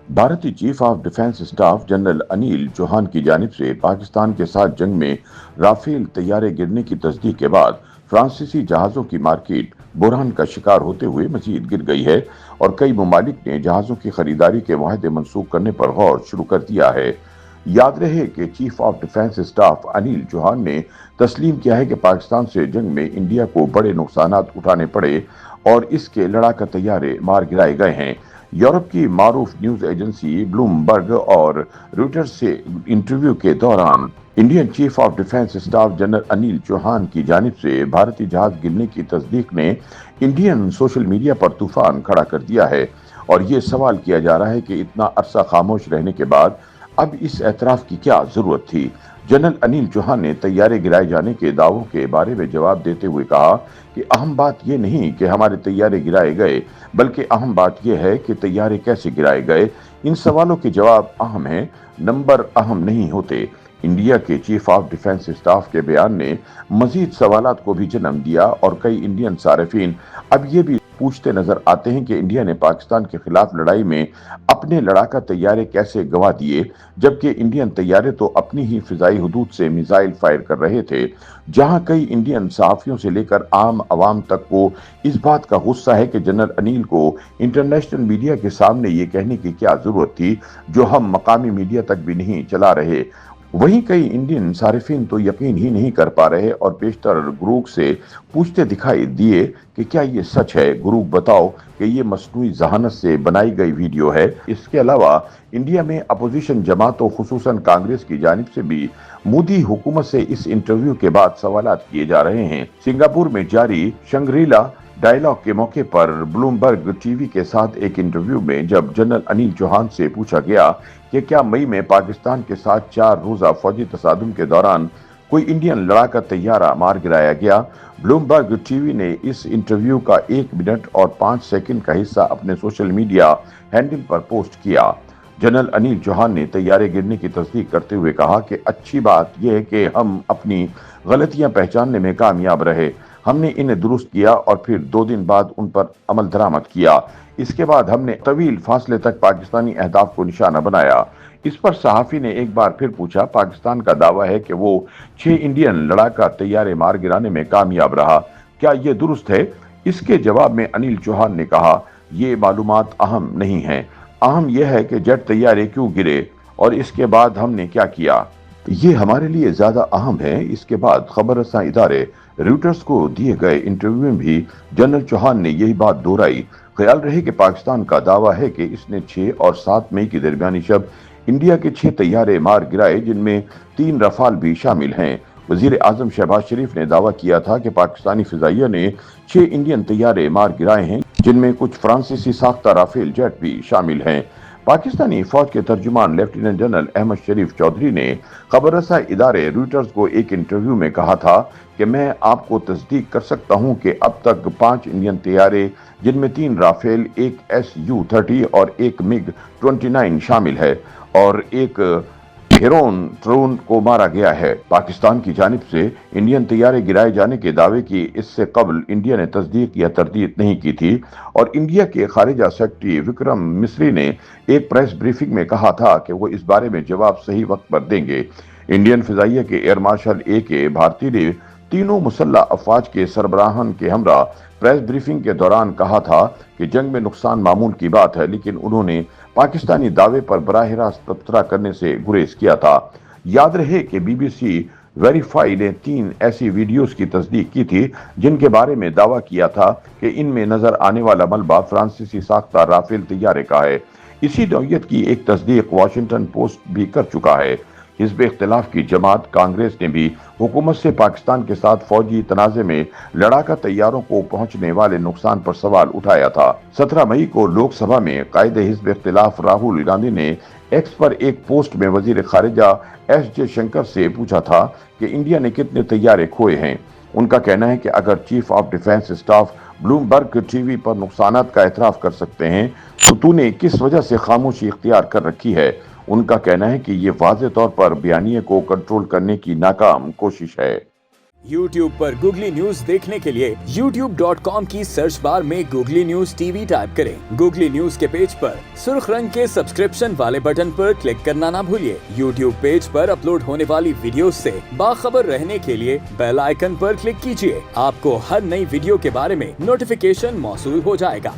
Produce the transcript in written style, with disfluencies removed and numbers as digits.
भारतीय chief of defence staff general Anil Chauhan की जानिब से पाकिस्तान के साथ जंग में राफेल तैयारे गिरने की तस्दीक के बाद फ्रांसीसी जहाज़ों की मार्केट बुरहान का शिकार होते हुए मजीद गिर गई है और कई ममालिक ने जहाज़ों की खरीदारी के वादे मनसूख करने पर गौर शुरू कर दिया है। याद रहे कि chief of defence staff Anil Chauhan ने तस्लीम किया है कि पाकिस्तान से जंग में इंडिया को बड़े नुकसान उठाने पड़े और इसके लड़ाका तैयारे मार गिराए गए हैं। यूरोप की मारूफ न्यूज एजेंसी ब्लूमबर्ग और रॉयटर्स से इंटरव्यू के दौरान Indian chief of defence staff general Anil Chauhan की जानिब से भारतीय जहाज गिरने की तस्दीक ने इंडियन सोशल मीडिया पर तूफान खड़ा कर दिया है और ये सवाल किया जा रहा है कि इतना अरसा खामोश रहने के बाद अब इस एतराफ की क्या जरूरत थी। जनरल अनिल चौहान ने तैयारे गिराए जाने के दावों के बारे में जवाब देते हुए कहा कि अहम बात यह नहीं कि हमारे तैयारे गिराए गए, बल्कि अहम बात यह है कि तैयारे कैसे गिराए गए। इन सवालों के जवाब अहम हैं, नंबर अहम नहीं होते। इंडिया के चीफ ऑफ डिफेंस स्टाफ के बयान ने मजीद सवालात को भी जन्म दिया और कई इंडियन सार्फिन अब ये भी पूछते नजर आते हैं कि इंडिया ने पाकिस्तान के खिलाफ लड़ाई में अपने लड़ाका तैयारे कैसे गंवा दिए, जबकि इंडियन तैयारे तो अपनी ही फिजाई हदूद से मिसाइल फायर कर रहे थे। जहां कई इंडियन सहाफियों से लेकर आम आवाम तक को इस बात का गुस्सा है कि जनरल अनिल को इंटरनेशनल मीडिया के सामने ये कहने की क्या जरूरत थी जो हम मकामी मीडिया तक भी नहीं चला रहे। वहीं कई इंडियन सारिफिन तो यकीन ही नहीं कर पा रहे और पेशतर गुरूक से पूछते दिखाई दिए कि क्या ये सच है, गुरूक बताओ कि ये मसनूई जहानत से बनाई गई वीडियो है। इसके अलावा इंडिया में अपोजिशन जमातों खुसूसन कांग्रेस की जानिब से भी मोदी हुकूमत से इस इंटरव्यू के बाद सवालात किए जा रहे हैं। सिंगापुर में जारी शंग्रीला डायलॉग के मौके पर ब्लूमबर्ग टीवी के साथ एक इंटरव्यू में जब जनरल अनिल चौहान से पूछा गया कि क्या मई में पाकिस्तान के साथ 4 रोजा फौजी तसादुम के दौरान कोई इंडियन लड़ाका तैयारा मार गिराया गया, ब्लूमबर्ग टीवी ने इस इंटरव्यू का 1 मिनट और 5 सेकंड का हिस्सा अपने सोशल मीडिया हैंडल पर पोस्ट किया। जनरल अनिल चौहान ने तैयारे गिरने की तस्दीक करते हुए कहा कि अच्छी बात यह है कि हम अपनी गलतियां पहचानने में कामयाब रहे। हमने इन्हें दुरुस्त किया और फिर 2 दिन बाद उन पर अमल दरामद किया। इसके बाद हमने तवील फासले तक पाकिस्तानी अहदाफ को निशाना बनाया। इस पर सहाफी ने एक बार फिर पूछा, पाकिस्तान का दावा है कि वो 6 इंडियन लड़ाका तैयारे मार गिराने में कामयाब रहा, क्या ये दुरुस्त है? इसके जवाब में अनिल चौहान ने कहा, ये मालूमात अहम नहीं है, अहम यह है कि जेट तैयारे क्यों गिरे और इसके बाद हमने क्या किया, ये हमारे लिए ज्यादा अहम है। इसके बाद खबर रसां इदारे रॉयटर्स को दिए गए इंटरव्यू में भी जनरल चौहान ने यही बात दोहराई। ख्याल रहे कि पाकिस्तान का दावा है कि इसने 6 और 7 मई की दरमियानी शब इंडिया के 6 तैयारे मार गिराए, जिनमें 3 रफाल भी शामिल हैं। वजीर आजम शहबाज शरीफ ने दावा किया था कि पाकिस्तानी फिजाइया ने 6 इंडियन तैयारे मार गिराए हैं, जिनमें कुछ फ्रांसीसी साख्ता राफेल जेट भी शामिल हैं। पाकिस्तानी फौज के तर्जुमान लेफ्टिनेंट जनरल अहमद शरीफ चौधरी ने खबर रसा इदारे रॉयटर्स को एक इंटरव्यू में कहा था कि मैं आपको तस्दीक कर सकता हूं कि अब तक 5 इंडियन तैयारे, जिनमें 3 राफेल, एक SU-30 और एक MiG-29 शामिल है और एक हेरोन ट्रोन को मारा गया है। पाकिस्तान की जानिब से इंडियन तैयारे गिराए जाने के दावे की इससे कबल इंडिया ने तस्दीक या तरदीद नहीं की थी और इंडिया के खारिजा सेक्रेटरी विक्रम मिस्री ने एक प्रेस ब्रीफिंग में कहा था कि वो इस बारे में जवाब सही वक्त पर देंगे। इंडियन फिजाइया के एयर मार्शल AK भारती ने तीनों मुसल्ह अफवाज के सरबराहान के हमरा प्रेस ब्रीफिंग के दौरान कहा था कि जंग में नुकसान मामूल की बात है, लेकिन उन्होंने पाकिस्तानी दावे पर बराह रास्त तबसरा करने से गुरेज किया था। याद रहे कि BBC वेरीफाई ने 3 ऐसी वीडियोस की तस्दीक की थी जिनके बारे में दावा किया था कि इनमें नजर आने वाला मलबा फ्रांसीसी साख्ता राफेल तैयारे का है। इसी नौयत की एक तस्दीक वाशिंगटन पोस्ट भी कर चुका है। हिज़्ब इख्तिलाफ की जमात कांग्रेस ने भी हुकूमत से पाकिस्तान के साथ फौजी तनाज़े में लड़ाका तैयारों को पहुंचने वाले नुकसान पर सवाल उठाया था। 17 मई को लोकसभा में कायदे हिज़्ब इख्तिलाफ राहुल गांधी ने एक्स पर एक पोस्ट में वजीर खारिजा SJ शंकर से पूछा था कि इंडिया ने कितने तैयारे खोए हैं। उनका कहना है कि अगर chief of defence staff Bloomberg TV पर नुकसानात का एतराफ कर सकते हैं तो तूने किस वजह से खामोशी इख्तियार कर रखी है। उनका कहना है कि ये वाज़े तौर पर बयानिए को कंट्रोल करने की नाकाम कोशिश है। YouTube पर गूगली न्यूज देखने के लिए youtube.com की सर्च बार में गूगली न्यूज टीवी टाइप करें। गूगली न्यूज के पेज पर सुर्ख रंग के सब्सक्रिप्शन वाले बटन पर क्लिक करना ना भूलिए। YouTube पेज पर अपलोड होने वाली वीडियोस से बाखबर रहने के लिए बेल आइकन पर क्लिक कीजिए। आपको हर नई वीडियो के बारे में नोटिफिकेशन मौसूल हो जाएगा।